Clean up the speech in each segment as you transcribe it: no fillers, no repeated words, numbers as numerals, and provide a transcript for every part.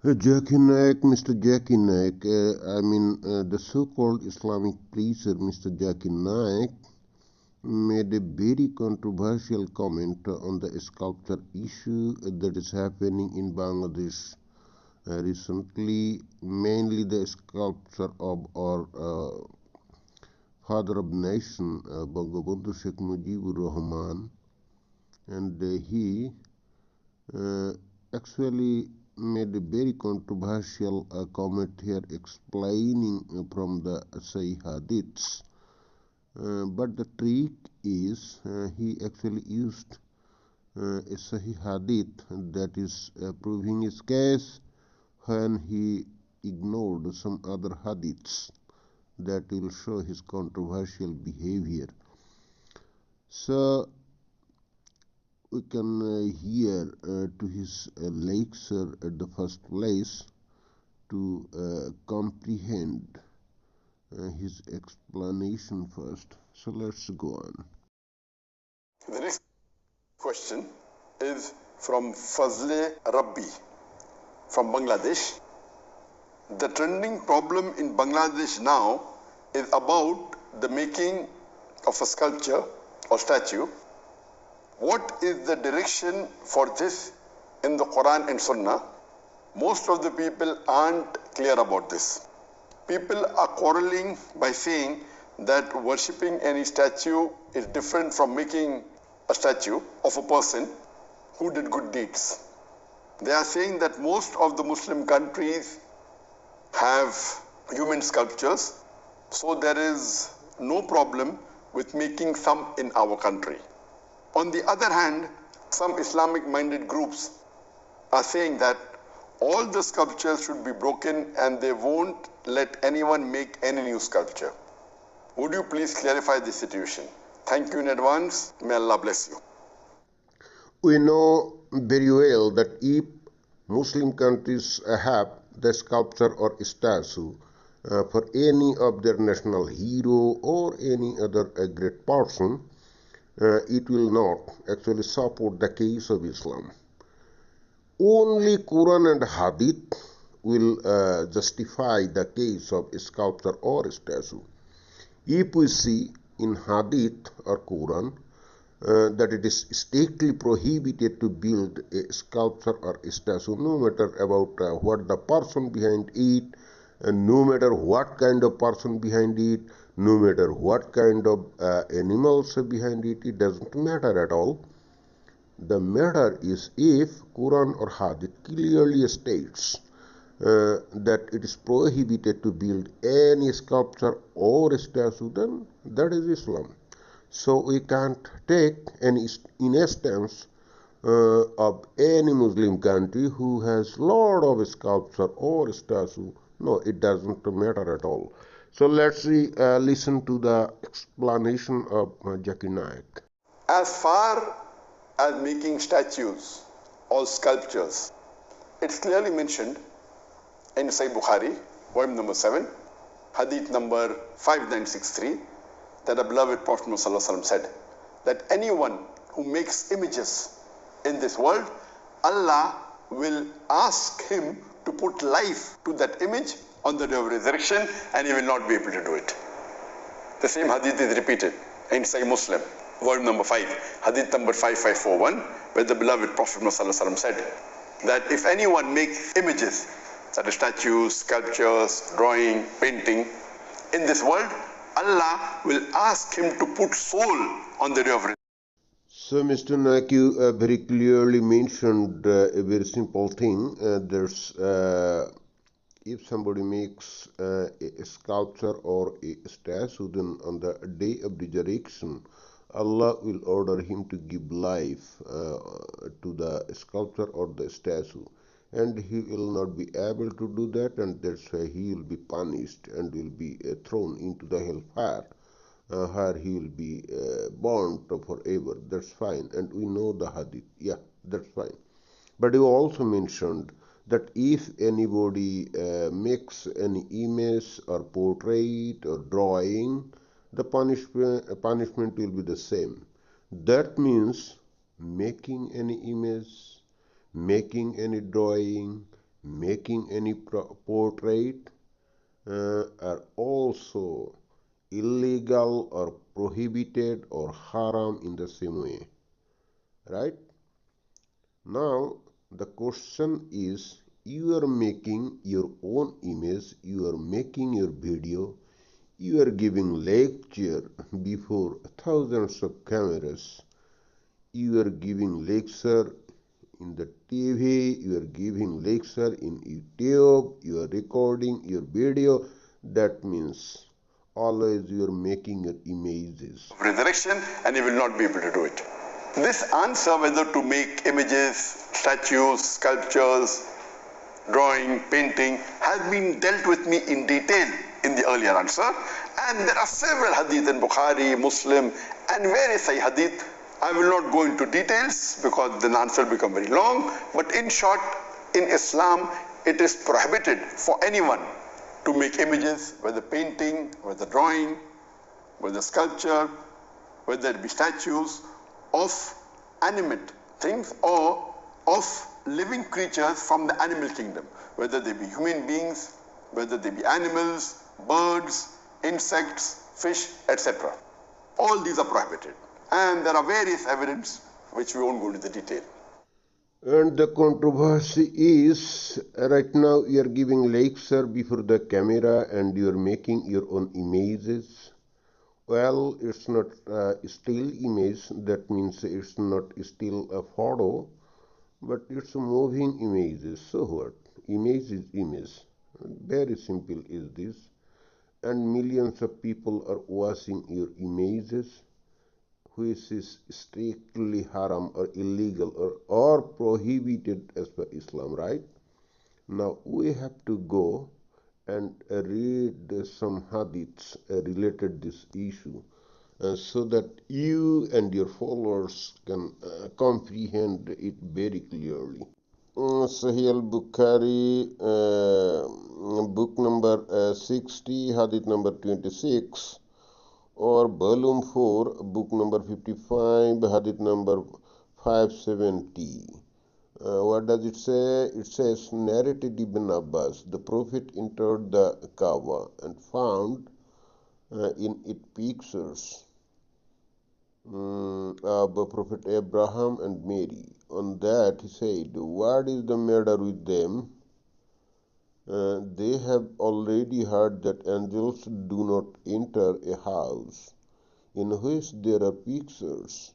Zakir Naik, Mr. Zakir Naik, the so-called Islamic preacher Mr. Zakir Naik made a very controversial comment on the sculpture issue that is happening in Bangladesh recently, mainly the sculpture of our father of nation, Bangabandhu Sheikh Mujibur Rahman, and he uh, actually made a very controversial comment here explaining from the Sahih Hadiths. But the trick is he actually used a Sahih Hadith that is proving his case when he ignored some other Hadiths that will show his controversial behavior. So we can hear to his lecture at the first place to comprehend his explanation first. So let's go on. The next question is from Fazle Rabbi from Bangladesh. The trending problem in Bangladesh now is about the making of a sculpture or statue. What is the direction for this in the Quran and Sunnah? Most of the people aren't clear about this. People are quarreling by saying that worshipping any statue is different from making a statue of a person who did good deeds. They are saying that most of the Muslim countries have human sculptures, so there is no problem with making some in our country. On the other hand, some Islamic minded groups are saying that all the sculptures should be broken and they won't let anyone make any new sculpture. Would you please clarify the situation? Thank you in advance. May Allah bless you. We know very well that if Muslim countries have the sculpture or statue for any of their national hero or any other great person, it will not actually support the case of Islam. Only Quran and Hadith will justify the case of sculpture or statue. If we see in Hadith or Quran that it is strictly prohibited to build a sculpture or a statue, no matter about what the person behind it, and no matter what kind of person behind it, no matter what kind of animals behind it, it doesn't matter at all. The matter is if Quran or Hadith clearly states that it is prohibited to build any sculpture or statue, then that is Islam. So we can't take any instance of any Muslim country who has lot of sculpture or statue. No, it doesn't matter at all. So let's see, listen to the explanation of Zakir Naik. As far as making statues or sculptures, it's clearly mentioned in Sahih Bukhari, volume number 7, hadith number 5963, that the beloved Prophet ﷺ said that anyone who makes images in this world, Allah will ask him to put life to that image on the day of resurrection, and he will not be able to do it. The same hadith is repeated in Sahih Muslim, volume number 5, hadith number 5541, where the beloved Prophet ﷺ said that if anyone makes images, that is statues, sculptures, drawing, painting, in this world, Allah will ask him to put soul on the day of resurrection. So, Mr. Naik, you very clearly mentioned a very simple thing. If somebody makes a sculpture or a statue, then on the day of resurrection, Allah will order him to give life to the sculpture or the statue, and he will not be able to do that, and that's why he will be punished and will be thrown into the hellfire, where he will be burnt forever. That's fine, and we know the hadith. Yeah, that's fine. But you also mentioned that if anybody makes any image or portrait or drawing, the punishment will be the same. That means making any image, making any drawing, making any portrait are also illegal or prohibited or haram in the same way, right? Now the question is, you are making your own image, you are making your video, you are giving lecture before thousands of cameras, you are giving lecture in the TV, you are giving lecture in YouTube, you are recording your video. That means always you are making your images. Resurrection, and he will not be able to do it. This answer whether to make images, statues, sculptures, drawing, painting has been dealt with me in detail in the earlier answer, and there are several hadith in Bukhari, Muslim and various hadith. I will not go into details because the answer will become very long, but in short, in Islam it is prohibited for anyone to make images, whether painting, whether drawing, whether sculpture, whether it be statues of animate things or of living creatures from the animal kingdom, whether they be human beings, whether they be animals, birds, insects, fish, etc. All these are prohibited, and there are various evidence which we won't go into the detail. And the controversy is, right now you are giving lecture before the camera and you are making your own images. Well, it's not a still image, that means it's not still a photo, but it's a moving images. So what? Image is image. Very simple is this. And millions of people are watching your images, which is strictly haram or illegal or prohibited as per Islam, right? Now we have to go and read some hadiths related this issue so that you and your followers can comprehend it very clearly. Sahih al-Bukhari, book number 60, hadith number 26, or volume 4, book number 55, hadith number 570. What does it say? It says, narrated Ibn Abbas, the Prophet entered the Kaaba and found in it pictures of Prophet Abraham and Mary. On that he said, what is the matter with them? They have already heard that angels do not enter a house in which there are pictures.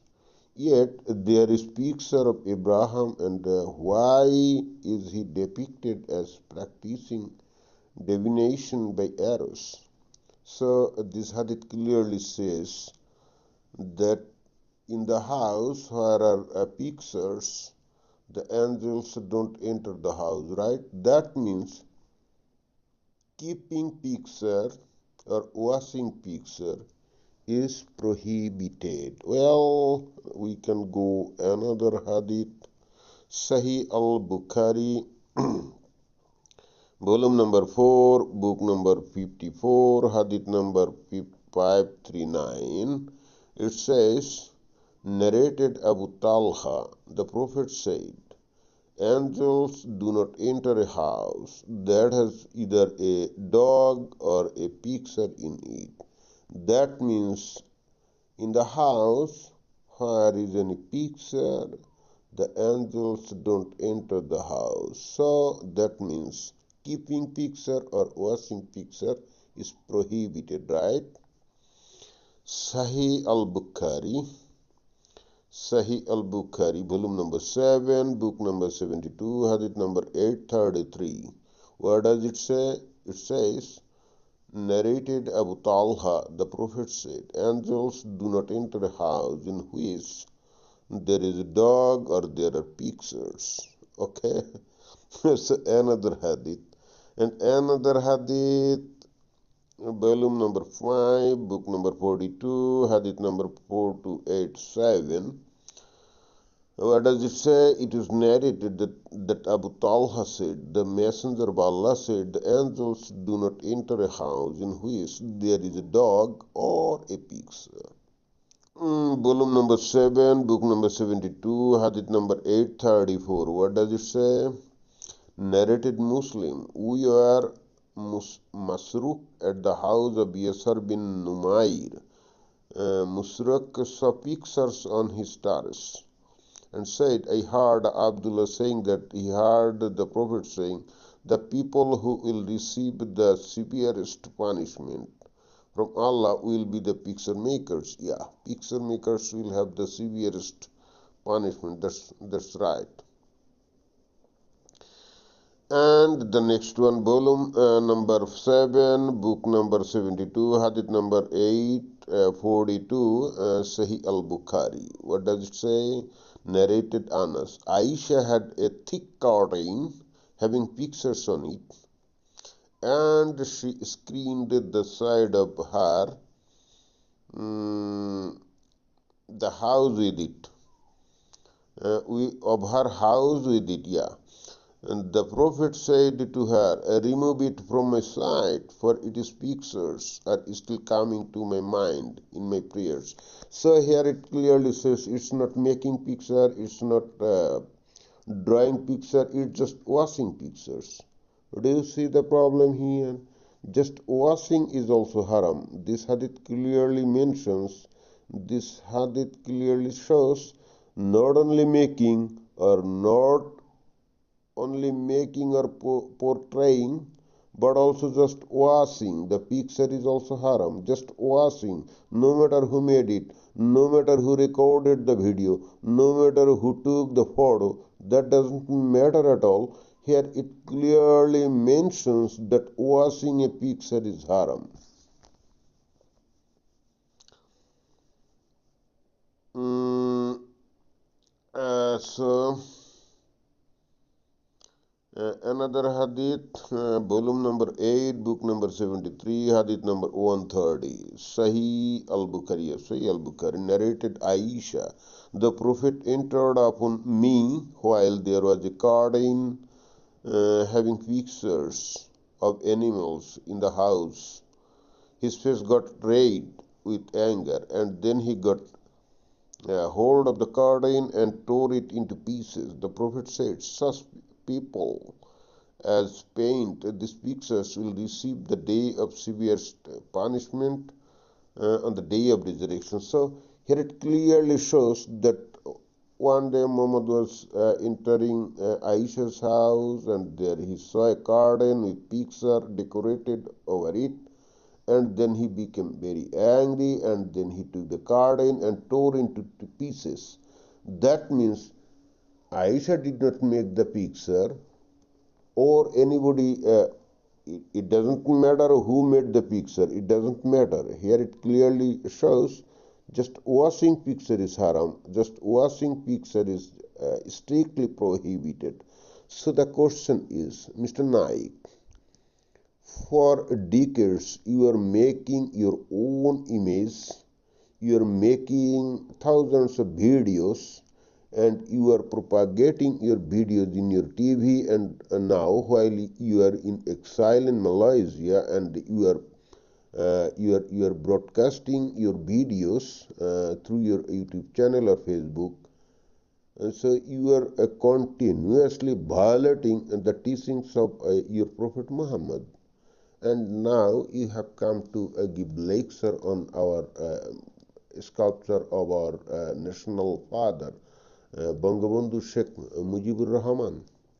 Yet there is picture of Abraham, and why is he depicted as practicing divination by arrows? So this hadith clearly says that in the house where are pictures, the angels don't enter the house, right? That means keeping picture or washing picture is prohibited. Well, we can go another hadith, Sahih al-Bukhari, volume number 4, book number 54, hadith number 539. It says, narrated Abu Talha, the Prophet said, angels do not enter a house that has either a dog or a picture in it. That means in the house where is any picture, the angels don't enter the house. So that means keeping picture or washing picture is prohibited, right? Sahih al-Bukhari, volume number 7, book number 72, hadith number 833. What does it say? It says, narrated Abu Talha, the Prophet said, angels do not enter a house in which there is a dog or there are pictures. Okay? So another hadith. And another hadith, volume number 5, book number 42, hadith number 4287. What does it say? It is narrated that Abu Talha said, the Messenger of Allah said, the angels do not enter a house in which there is a dog or a picture. Volume number 7, book number 72, hadith number 834. What does it say? Narrated Muslim, we were Masruq at the house of Yasar bin Numair. Masruq saw pictures on his terrace and said, I heard Abdullah saying that he heard the Prophet saying, the people who will receive the severest punishment from Allah will be the picture makers. Yeah, picture makers will have the severest punishment. That's right. And the next one, volume number 7, book number 72, hadith number 842, Sahih al-Bukhari. What does it say? Narrated Anas. Aisha had a thick curtain having pictures on it, and she screened the side of her the house with it. Of her house with it, yeah. And the Prophet said to her, remove it from my sight, for its pictures are still coming to my mind in my prayers. So here it clearly says it's not making picture, it's not drawing picture, it's just washing pictures. Do you see the problem here? Just washing is also haram. This hadith clearly shows not only making or portraying, but also just washing. The picture is also haram. Just washing, no matter who made it, no matter who recorded the video, no matter who took the photo, that doesn't matter at all. Here it clearly mentions that washing a picture is haram. Another hadith, volume number 8, book number 73, hadith number 130, Sahih al-Bukhari, narrated Aisha. The Prophet entered upon me while there was a garden having pictures of animals in the house. His face got red with anger, and then he got hold of the curtain and tore it into pieces. The Prophet said, such people as paint these pictures will receive the day of severest punishment on the day of resurrection. So here it clearly shows that one day Muhammad was entering Aisha's house, and there he saw a garden with picture decorated over it, and then he became very angry, and then he took the garden and tore into pieces. That means Aisha did not make the picture, or anybody, it doesn't matter who made the picture, it doesn't matter. Here it clearly shows just washing picture is haram, just washing picture is strictly prohibited. So the question is, Mr. Naik, for decades you are making your own image, you are making thousands of videos, and you are propagating your videos in your TV, and now while you are in exile in Malaysia, and you are broadcasting your videos through your YouTube channel or Facebook, and so you are continuously violating the teachings of your Prophet Muhammad. And now you have come to give lecture on our sculpture of our national father, Bangabandhu Sheikh Mujibur Rahman.